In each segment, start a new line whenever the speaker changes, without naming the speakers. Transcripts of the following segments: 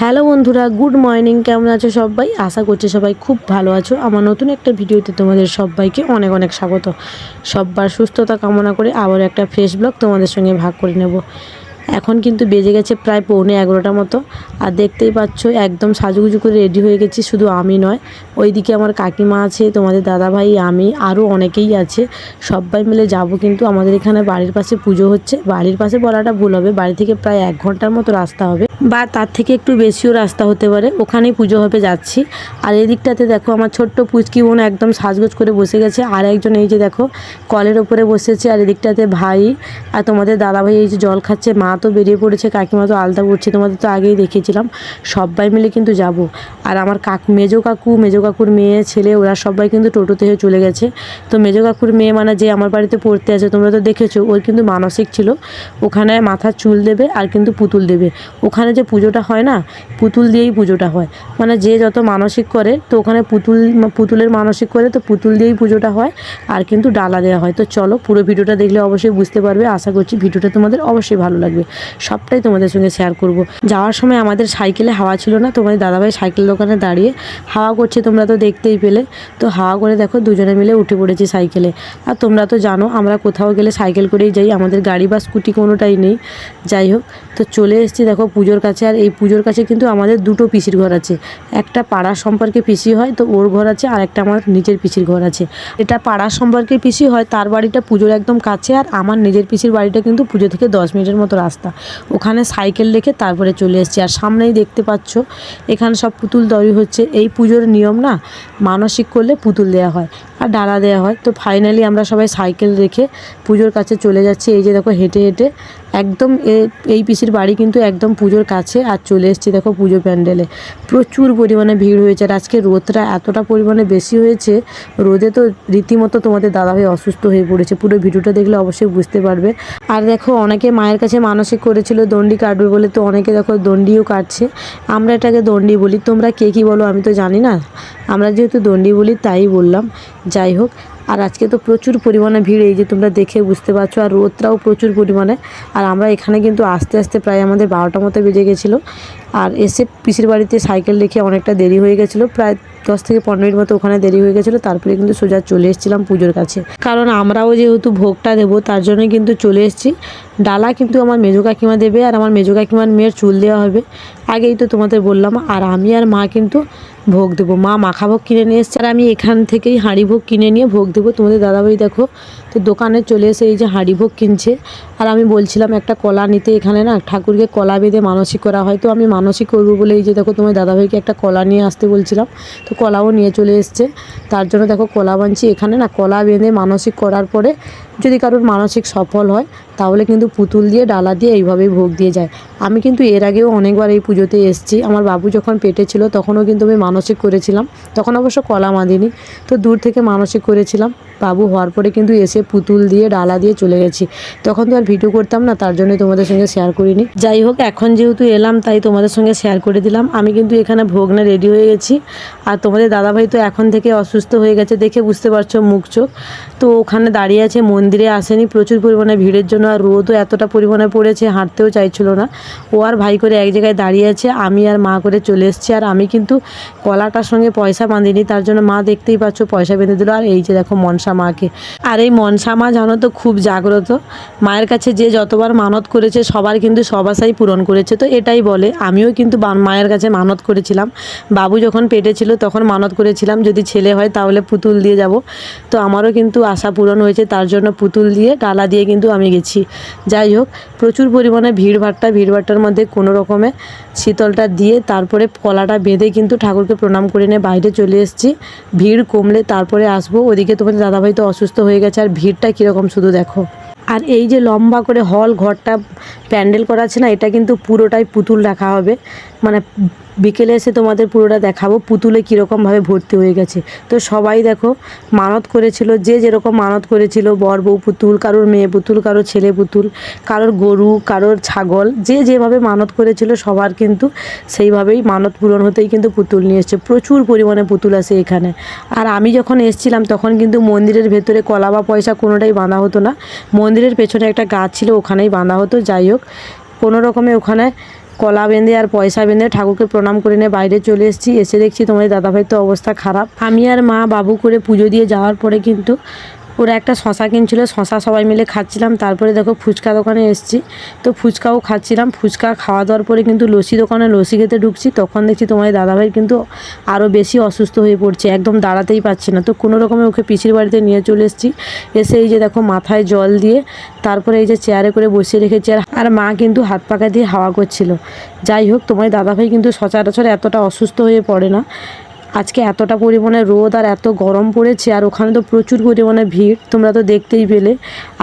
Hello বন্ধুরা, good morning. কেমন আছো সবাই? আশা করছি সবাই খুব ভালো আছো। আমার নতুন একটা ভিডিওতে তোমাদের সবাইকে অনেক অনেক স্বাগত। সবার সুস্থতা কামনা করে আবার একটা ফ্রেশ ব্লগ তোমাদের সঙ্গে ভাগ করে নেব। এখন কিন্তু বেজে গেছে প্রায় 11:45 মতো। আর দেখতেই পাচ্ছ একদম সাজুগুজু করে রেডি হয়ে গেছি। শুধু আমি নয়, ওইদিকে আমার কাকিমা আছে, তোমাদের দাদাভাই, আমি, আরও অনেকেই আছে। সবাই মিলে যাব। কিন্তু আমাদের এখানে বাড়ির পাশে পুজো হচ্ছে। বাড়ির পাশে বলাটা ভুল হবে, বাড়ি থেকে প্রায় 1 ঘন্টার মতো রাস্তা হবে, বা তার থেকে একটু বেশিও রাস্তা হতে পারে। ওখানেই পুজো হবে, যাচ্ছি। আর এদিকটাতে দেখো আমার ছোট্ট পুচকি বোন একদম সাজগোজ করে বসে গেছে। আর একজন এই যে দেখো কলের ওপরে বসেছে। আর এদিকটাতে ভাই আর তোমাদের দাদাভাই এই যে জল খাচ্ছে। মা তো বেরিয়ে পড়েছে, কাকিমা তো আলতা পড়ছে, তোমাদের তো আগেই দেখিয়েছিলাম। সবাই মিলে কিন্তু যাব। আর আমার মেজো কাকুর মেয়ে ছেলে ওরা সবাই কিন্তু টোটোতে চলে গেছে। তো মেজো কাকুর মেয়ে মানে যে আমার বাড়িতে পড়তে আছে, তোমরা তো দেখেছো, ওর কিন্তু মানসিক ছিল। ওখানে মাথার চুল দেবে আর কিন্তু পুতুল দেবে। ওখানে যে পুজোটা হয় না, পুতুল দিয়েই পুজোটা হয়। মানে যে যত মানসিক করে তো ওখানে পুতুলের মানসিক করে, তো পুতুল দিয়েই পুজোটা হয়। আর কিন্তু ডালা দেওয়া হয়। তো চলো, পুরো ভিডিওটা দেখলে অবশ্যই বুঝতে পারবে। আশা করছি ভিডিওটা তোমাদের অবশ্যই ভালো লাগবে। সবটাই তোমাদের সঙ্গে শেয়ার করব। যাওয়ার সময় আমাদের সাইকেলে হাওয়া ছিল না, তোমাদের দাদাভাই সাইকেল দোকানে দাঁড়িয়ে হাওয়া করছে, তোমরা তো দেখতেই পেলে। তো হাওয়া করে দেখো দুজনে মিলে উঠে পড়েছি সাইকেলে। আর তোমরা তো জানো আমরা কোথাও গেলে সাইকেল করেই যাই, আমাদের গাড়ি বা স্কুটি কোনোটাই নেই। যাই হোক, তো চলে এসেছি দেখো পুজোর কাছে। আর এই পুজোর কাছে কিন্তু আমাদের দুটো পিসির ঘর আছে। একটা পাড়ার সম্পর্কে পিসি হয়, তো ওর ঘর আছে, আর একটা আমার নিজের পিসির ঘর আছে। এটা পাড়ার সম্পর্কে পিসি হয়, তার বাড়িটা পুজোর একদম কাছে। আর আমার নিজের পিসির বাড়িটা কিন্তু পুজো থেকে 10 মিনিটের মতো রাস্তা। ওখানে সাইকেল রেখে তারপরে চলে এসেছি। আর সামনেই দেখতে পাচ্ছ এখানে সব পুতুল তৈরি হচ্ছে। এই পুজোর নিয়ম না, মানসিক করলে পুতুল দেওয়া হয় আর ডালা দেওয়া হয়। তো ফাইনালি আমরা সবাই সাইকেল রেখে পুজোর কাছে চলে যাচ্ছি। এই যে দেখো হেঁটে হেঁটে একদম এই পিসির বাড়ি কিন্তু একদম পুজোর কাছে। আর চলে এসেছি দেখো পুজো প্যান্ডেলে। প্রচুর পরিমাণে ভিড় হয়েছে। আর আজকে রোদটা এতটা পরিমাণে বেশি হয়েছে, রোদে তো রীতিমতো তোমাদের দাদাভাই অসুস্থ হয়ে পড়েছে। পুরো ভিডিওটা দেখলে অবশ্যই বুঝতে পারবে। আর দেখো অনেকে মায়ের কাছে মানসিক করেছিল দণ্ডি কাটবে বলে, তো অনেকে দেখো দণ্ডিও কাটছে। আমরা এটাকে দণ্ডি বলি, তোমরা কে কী বলো আমি তো জানি না। আমরা যেহেতু দণ্ডি বলি তাই বললাম। যাই হোক, আর আজকে তো প্রচুর পরিমাণে ভিড়, এই যে তোমরা দেখে বুঝতে পারছো। আর রোদটাও প্রচুর পরিমাণে। আর আমরা এখানে কিন্তু আস্তে আস্তে প্রায় আমাদের 12টা মতো বেজে গেছিলো। আর এসে পিসির বাড়িতে সাইকেল রেখে অনেকটা দেরি হয়ে গেছিলো, প্রায় 10 থেকে 15 মিনিট মতো ওখানে দেরি হয়ে গেছিলো। তারপরে কিন্তু সোজা চলে এসেছিলাম পুজোর কাছে, কারণ আমরাও যেহেতু ভোগটা দেবো তার জন্যই কিন্তু চলে এসেছি। ডালা কিন্তু আমার মেজো কাকিমা দেবে, আর আমার মেজো কাকিমার মেয়ের চুল দেওয়া হবে। আগেই তো তোমাদের বললাম। আর আমি আর মা কিন্তু ভোগ দেবো। মা মাখা ভোগ কিনে নিয়ে এসছে, আর আমি এখান থেকেই হাঁড়ি ভোগ কিনে নিয়ে ভোগ দেবো। তোমাদের দাদাভাই দেখো তো দোকানে চলে এসে এই যে হাঁড়ি ভোগ কিনছে। আর আমি বলছিলাম একটা কলা নিতে, এখানে না ঠাকুরকে কলা বেঁধে মানসিক করা হয়। তো আমি মানসিক করবো বলে এই যে দেখো তোমার দাদাভাইকে একটা কলা নিয়ে আসতে বলছিলাম, তো কলাও নিয়ে চলে এসছে। তার জন্য দেখো কলা বানছি। এখানে না কলা বেঁধে মানসিক করার পরে যদি কারোর মানসিক সফল হয় তাহলে কিন্তু পুতুল দিয়ে ডালা দিয়ে এইভাবেই ভোগ দিয়ে যায়। আমি কিন্তু এর আগেও অনেকবার এই পুজোতে এসেছি। আমার বাবু যখন পেটে ছিল তখনও কিন্তু আমি মানসিক করেছিলাম, তখন অবশ্য কলা বাঁধিনি, তো দূর থেকে মানসিক করেছিলাম। বাবু হওয়ার পরে কিন্তু এসে পুতুল দিয়ে ডালা দিয়ে চলে গেছি। তখন তো আর ভিডিও করতাম না, তার জন্যই তোমাদের সঙ্গে শেয়ার করিনি। যাই হোক, এখন যেহেতু এলাম তাই তোমাদের সঙ্গে শেয়ার করে দিলাম। আমি কিন্তু এখানে ভোগ না রেডি হয়ে গেছি। আর তোমাদের দাদাভাই তো এখন থেকে অসুস্থ হয়ে গেছে, দেখে বুঝতে পারছো মুখ চোখ। তো ওখানে দাঁড়িয়ে আছে, মন্দিরে আসেনি প্রচুর পরিমাণে ভিড়ের জন্য। আর রোদও এতটা পরিমাণে পড়েছে, হাঁটতেও চাইছিল না। ও আর ভাই করে এক জায়গায় দাঁড়িয়ে আছে, আমি আর মা করে চলে এসেছি। আর আমি কিন্তু কলাটার সঙ্গে পয়সা বাঁধিনি, তার জন্য মা দেখতেই পাচ্ছ পয়সা বেঁধে দিল। আর এই যে দেখো মনসা মাকে। আর এই মনসা মা জানো তো খুব জাগ্রত। মায়ের কাছে যে যতবার মানত করেছে সবার কিন্তু সব আশাই পূরণ করেছে। তো এটাই বলে, আমিও কিন্তু মায়ের কাছে মানত করেছিলাম। বাবু যখন পেটে ছিল তখন মানত করেছিলাম যদি ছেলে হয় তাহলে পুতুল দিয়ে যাব। তো আমারও কিন্তু আশা পূরণ হয়েছে, তার জন্য পুতুল দিয়ে ডালা দিয়ে কিন্তু আমি গেছি। যাই হোক, প্রচুর পরিমাণে ভিড়ভাট্টার মধ্যে কোনো রকমে শীতলটা দিয়ে তারপরে কলাটা বেঁধে কিন্তু ঠাকুরকে প্রণাম করে নিয়ে বাইরে চলে এসেছি। ভিড় কমলে তারপরে আসবো। ওদিকে তোমাদের দাদাভাই তো অসুস্থ হয়ে গেছে। আর ভিড়টা কীরকম শুধু দেখো। আর এই যে লম্বা করে হল ঘরটা প্যান্ডেল করা আছে না, এটা কিন্তু পুরোটাই পুতুল রাখা হবে। মানে বিকেলে এসে তোমাদের পুরোটা দেখাবো পুতুলে কীরকমভাবে ভর্তি হয়ে গেছে। তো সবাই দেখো মানত করেছিল, যে যেরকম মানত করেছিল, বর বউ পুতুল, কারোর মেয়ে পুতুল, কারোর ছেলে পুতুল, কারোর গরু, কারোর ছাগল, যে যেভাবে মানত করেছিল সবার কিন্তু সেইভাবেই মানত পূরণ হতেই কিন্তু পুতুল নিয়ে এসছে। প্রচুর পরিমাণে পুতুল আসে এখানে। আর আমি যখন এসেছিলাম তখন কিন্তু মন্দিরের ভেতরে কলা বা পয়সা কোনোটাই বাঁধা হতো না। মন্দিরের পেছনে একটা গাছ ছিল, ওখানেই বাঁধা হতো। যাই হোক, কোনো রকমে ওখানে কলা বেঁধে আর পয়সা বেঁধে ঠাকুরকে প্রণাম করে নিয়ে বাইরে চলে এসেছি। এসে দেখছি তোমাদের দাদাভাই তো অবস্থা খারাপ। আমি আর মা বাবু করে পুজো দিয়ে যাওয়ার পরে কিন্তু ওরা একটা শশা কিনছিল, শশা সবাই মিলে খাচ্ছিলাম। তারপরে দেখো ফুচকা দোকানে এসেছি, তো ফুচকাও খাচ্ছিলাম। ফুচকা খাওয়া দাওয়ার পরে কিন্তু লস্যি দোকানে লস্যি খেতে ঢুকছি, তখন দেখছি তোমাদের দাদাভাই কিন্তু আরও বেশি অসুস্থ হয়ে পড়ছে, একদম দাঁড়াতেই পারছে না। তো কোনো রকমে ওকে পিসির বাড়িতে নিয়ে চলে এসেছি। এসে এই যে দেখো মাথায় জল দিয়ে তারপরে এই যে চেয়ারে করে বসিয়ে রেখেছি, আর মা কিন্তু হাত পাকা দিয়ে হাওয়া করছিল। যাই হোক, তোমাদের দাদাভাই কিন্তু সচরাচর এতটা অসুস্থ হয়ে পড়ে না। আজকে এতটা পরিমাণে রোদ আর এত গরম পড়েছে, আর ওখানে তো প্রচুর পরিমাণে ভিড়, তোমরা তো দেখতেই পেলে।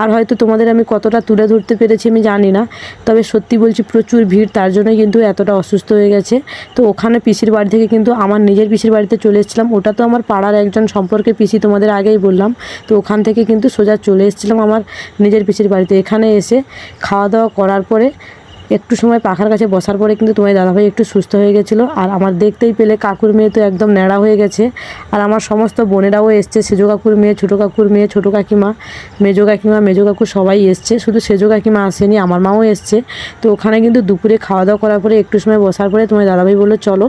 আর হয়তো তোমাদের আমি কতটা তুলে ধরতে পেরেছি আমি জানি না, তবে সত্যি বলছি প্রচুর ভিড়, তার জন্যই কিন্তু এতটা অসুস্থ হয়ে গেছে। তো ওখানে পিসির বাড়ি থেকে কিন্তু আমার নিজের পিসির বাড়িতে চলে এসেছিলাম। ওটা তো আমার পাড়ার একজন সম্পর্কে পিসি, তোমাদের আগেই বললাম। তো ওখান থেকে কিন্তু সোজা চলে এসেছিলাম আমার নিজের পিসির বাড়িতে। এখানে এসে খাওয়া দাওয়া করার পরে একটু সময় পাখার কাছে বসার পরে কিন্তু তোমার দাদাভাই একটু সুস্থ হয়ে গেছিলো। আর আমার দেখতেই পেলে কাকুর মেয়ে তো একদম ন্যাড়া হয়ে গেছে, আর আমার সমস্ত বোনেরাও এসছে। সেজো কাকুর মেয়ে, ছোটো কাকুর মেয়ে, ছোটো কাকিমা, মেজো কাকিমা, মেজো কাকু সবাই এসছে, শুধু সেজো কাকিমা আসেনি, আমার মাও এসছে। তো ওখানে কিন্তু দুপুরে খাওয়া দাওয়া করার পরে একটু সময় বসার পরে তোমার দাদাভাই বললো চলো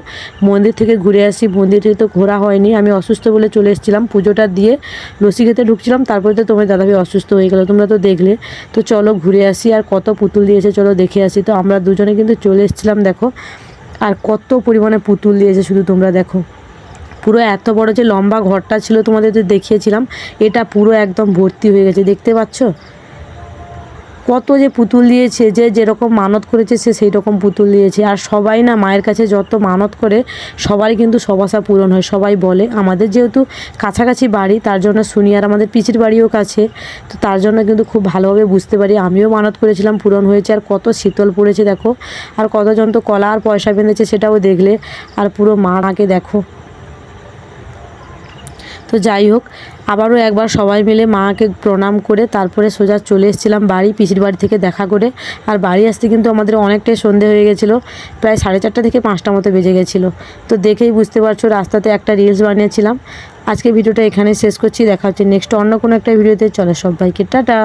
মন্দির থেকে ঘুরে আসি। মন্দিরে তো ঘোরা হয়নি, আমি অসুস্থ বলে চলে এসেছিলাম। পুজোটা দিয়ে লস্যি খেতে ঢুকছিলাম, তারপরে তো তোমার দাদাভাই অসুস্থ হয়ে গেলো, তোমরা তো দেখলে। তো চলো ঘুরে আসি, আর কত পুতুল দিয়েছে চলো দেখে আসি। তো আমরা দুজনে কিন্তু চলে এসেছিলাম, দেখো আর কত পরিমাণে পুতুল দিয়েছে শুধু তোমরা দেখো। পুরো এত বড় যে লম্বা ঘরটা ছিল তোমাদের তো দেখিয়েছিলাম, এটা পুরো একদম ভর্তি হয়ে গেছে, দেখতে পাচ্ছ কত যে পুতুল দিয়েছে। যে যেরকম মানত করেছে সে সেই রকম পুতুল দিয়েছে। আর সবাই না মায়ের কাছে যত মানত করে সবাই কিন্তু সব আশা পূরণ হয়, সবাই বলে। আমাদের যেহেতু কাছাকাছি বাড়ি তার জন্য শুনি, আর আমাদের পিসির বাড়িও কাছে, তো তার জন্য কিন্তু খুব ভালোভাবে বুঝতে পারি। আমিও মানত করেছিলাম, পূরণ হয়েছে। আর কত শীতল পড়েছে দেখো, আর কতজন তো কলা আর পয়সা বেঁধেছে সেটাও দেখলে। আর পুরো মাকে দেখো। তো যাই হোক, আবারও একবার সবাই মিলে মাকে প্রণাম করে তারপরে সোজা চলে এসেছিলাম বাড়ি, পিসির বাড়ি থেকে দেখা করে। আর বাড়ি আসতে কিন্তু আমাদের অনেকটাই সন্ধে হয়ে গেছিলো, প্রায় 4:30 থেকে 5টা মতো বেজে গেছিলো। তো দেখেই বুঝতে পারছো রাস্তাতে একটা রিলস বানিয়েছিলাম। আজকে ভিডিওটা এখানেই শেষ করছি, দেখা হচ্ছে নেক্সট অন্য কোনো একটা ভিডিওতে। চলে সবাইকে টাটা।